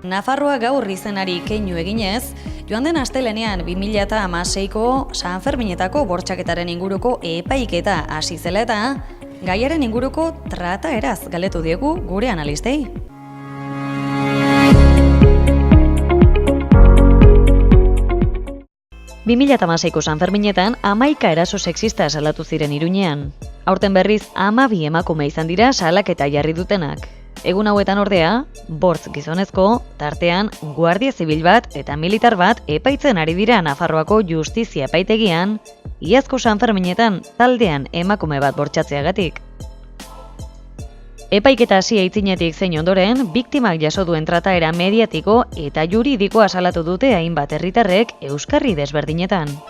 Nafarroa gaur izenari keinu eginez, joan den astelenean 2016ko San Ferminetako bortxaketaren inguruko epaiketa hasi zela eta gaiaren inguruko trataeraz galdetu diegu gure analistei. ...2016ko San Ferminetan 11 eraso sexista salatu ziren Iruñean. Aurten berriz 12 emakume izan dira salaketa jarri dutenak. Egun hauetan ordea, 5 gizonezko, tartean guardia zibil bat eta militar bat epaitzen ari dira Nafarroako justizia epaitegian, iazko San Ferminetan taldean emakume bat bortxatzeagatik. Epaiketa hasi aitzinetik zein ondoren, biktimak jaso duen trataera mediatiko eta juridikoa salatu dute hainbat herritarrek euskarri desberdinetan.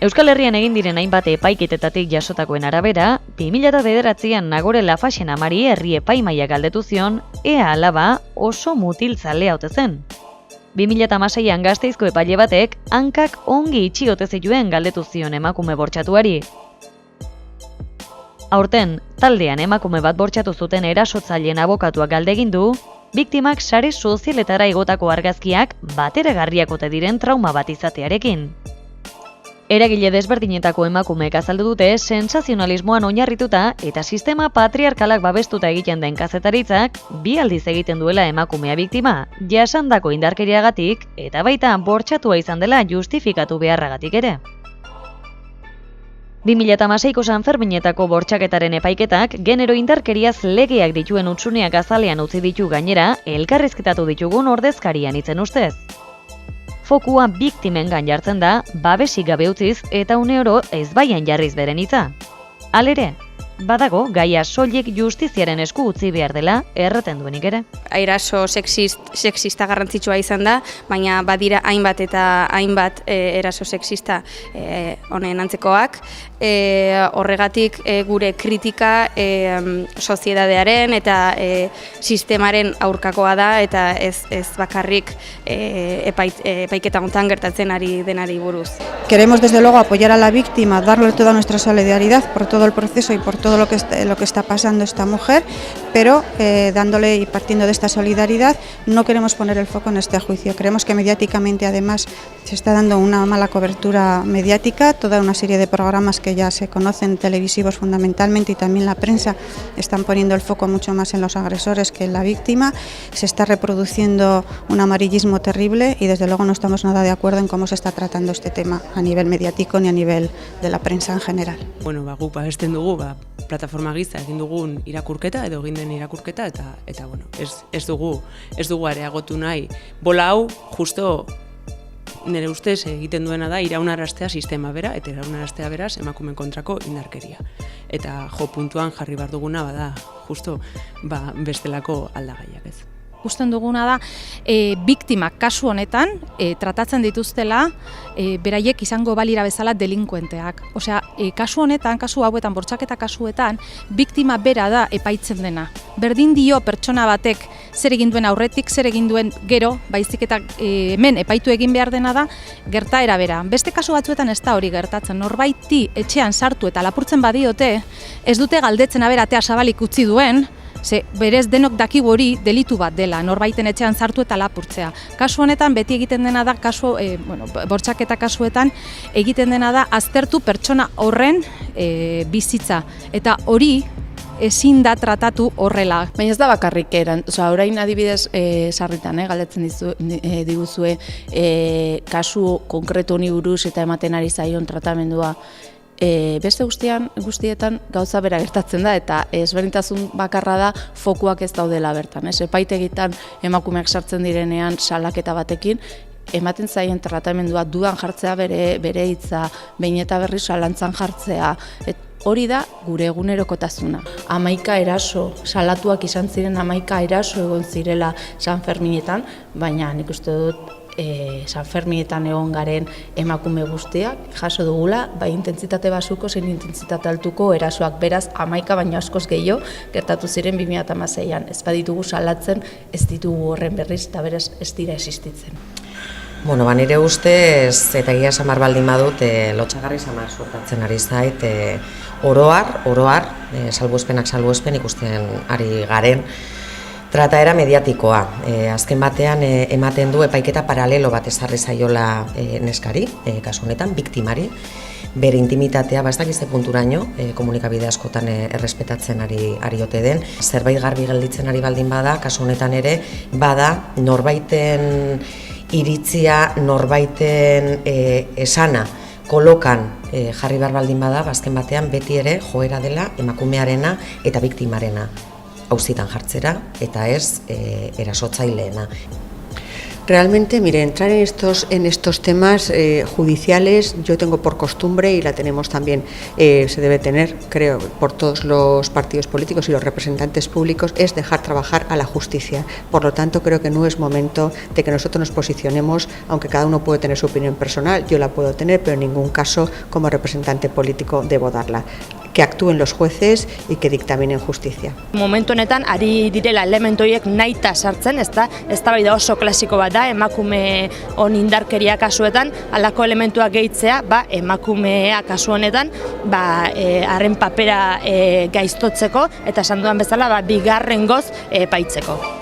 Euskal Herrian egin diren hainbat epaiketetatik jasotakoen arabera, 2009an Nagore Lafaxen amari herri epaimaia galdetu zion, ea alaba oso mutiltzalea ote zen. 2016an Gasteizko epaile batek hankak ongi itxi ote zituen galdetu zion emakume bortxatuari. Aurten, taldean emakume bat bortxatu zuten erasotzaileen abokatuak galde egin du, biktimak sare sozialetara igotako argazkiak bateragarriak ote diren trauma bat izatearekin. Eragile desberdinetako emakumeek azaldu dute sensazionalismoan oinarrituta eta sistema patriarkalak babestuta egiten den kazetaritzak bi aldiz egiten duela emakumea biktima, jasandako indarkeriagatik eta baita bortxatua izan dela justifikatu beharragatik ere. 2016ko San Ferminetako bortxaketaren epaiketak genero indarkeriaz legeak dituen hutsuneak azalean utzi ditu gainera elkarrizketatu ditugun ordezkarian itzen ustez. Fokua biktimengan jartzen da, babesik gabe utziz eta uneoro ezbaian jarriz beren hitza. Halere, badago gaia soilik justiziaren esku utzi behar dela erraten duenik ere. Eraso sexista garrantzitsua izan da, baina badira hainbat eta hainbat eraso sexista honen antzekoak. Horregatik gure kritika soziedadearen eta sistemaren aurkakoa da eta ez bakarrik epaiketa hontan gertatzen ari denari buruz. Queremos desde luego apoyar a la víctima, darle toda nuestra solidaridad por todo el proceso y por todo lo que está pasando esta mujer, pero dándole y partiendo de esta solidaridad no queremos poner el foco en este juicio. Creemos que mediáticamente además se está dando una mala cobertura mediática, toda una serie de programas que ya se conocen, televisivos fundamentalmente, y también la prensa están poniendo el foco mucho más en los agresores que en la víctima. Se está reproduciendo un amarillismo terrible y desde luego no estamos nada de acuerdo en cómo se está tratando este tema a nivel mediático ni a nivel de la prensa en general. Bueno, guk babesten dugu, plataforma gisa egin dugun irakurketa edo egin den irakurketa eta bueno, ez dugu areagotu nahi. Bola hau justo nire ustez egiten duena da iraunaraztea sistema bera eta iraunaraztea beraz emakumeen kontrako indarkeria. Eta jo puntuan jarri behar duguna bada justo bestelako aldagaiak ez. Ikusten duguna da, biktimak kasu honetan tratatzen dituztela beraiek izango balira bezala delinkuenteak. Osea, kasu honetan, kasu hauetan, bortxaketa kasuetan, biktima bera da epaitzen dena. Berdin dio pertsona batek zer egin duen aurretik, zer egin duen gero, baizik eta hemen epaitu egin behar dena da, gertaera bera. Beste kasu batzuetan ez da hori gertatzen. Norbaiti etxean sartu eta lapurtzen badiote, ez dute galdetzen abera atea zabalik utzi duen, ze berez denok dakigu hori delitu bat dela, norbaiten etxean sartu eta lapurtzea. Kasu honetan beti egiten dena da, bortxaketa kasuetan egiten dena da aztertu pertsona horren bizitza. Eta hori ezin da tratatu horrela. Baina ez da bakarrik orain adibidez sarritan, galdetzen diguzue kasu konkretu honi buruz eta ematen ari zaion tratamendua beste guztietan gauza bera gertatzen da, eta ezberdintasun bakarra da fokuak ez daudela bertan. Epaitegitan emakumeak sartzen direnean salaketa batekin, ematen zaien tratamendua dudan jartzea bere hitza, behin eta berri zalantzan jartzea, hori da gure egunerokotasuna. 11 eraso, salatuak izan ziren 11 eraso egon zirela San Ferminetan, baina nik uste dut San Ferminetan egon garen emakume guztiak jaso dugula, bai intentsitate basuko zein intentsitate altuko erasoak, beraz 11 baino askoz gehiago gertatu ziren 2016an. Ez baditugu salatzen, ez ditugu horren berriz eta beraz ez dira existitzen. Bueno, nire ustez, eta egia samar baldin badut, lotxagarri samar suertatzen ari zait, oroar, salbuespen ikusten ari garen, trataera mediatikoa. Azken batean ematen du epaiketa paralelo bat ezarri zaiola neskari, kasu honetan, biktimari, bere intimitatea, ez dakize punturaino, komunikabide askotan errespetatzen ari ote den. Zerbait garbi gelditzen ari baldin bada, kasu honetan ere, bada norbaiten iritzia, norbaiten esana, kolokan jarri behar baldin bada, azken batean beti ere joera dela emakumearena eta biktimarena auzitan jartzera eta ez erasotzaileena. Realmente, mire, entrar en estos temas judiciales, yo tengo por costumbre, y la tenemos también, se debe tener, creo, por todos los partidos políticos y los representantes públicos, es dejar trabajar a la justicia. Por lo tanto, creo que no es momento de que nosotros nos posicionemos, aunque cada uno puede tener su opinión personal, yo la puedo tener, pero en ningún caso como representante político debo darla. Que actúen los jueces y que dictaminen justicia. Momentu honetan ari direla elementu horiek nahita sartzen, eztabaida oso klasiko bat da, emakume on indarkeria kasuetan, halako elementuak gehitzea, emakumea kasu honetan, haren papera gaiztotzeko eta esan dudan bezala bigarrengoz epaitzeko.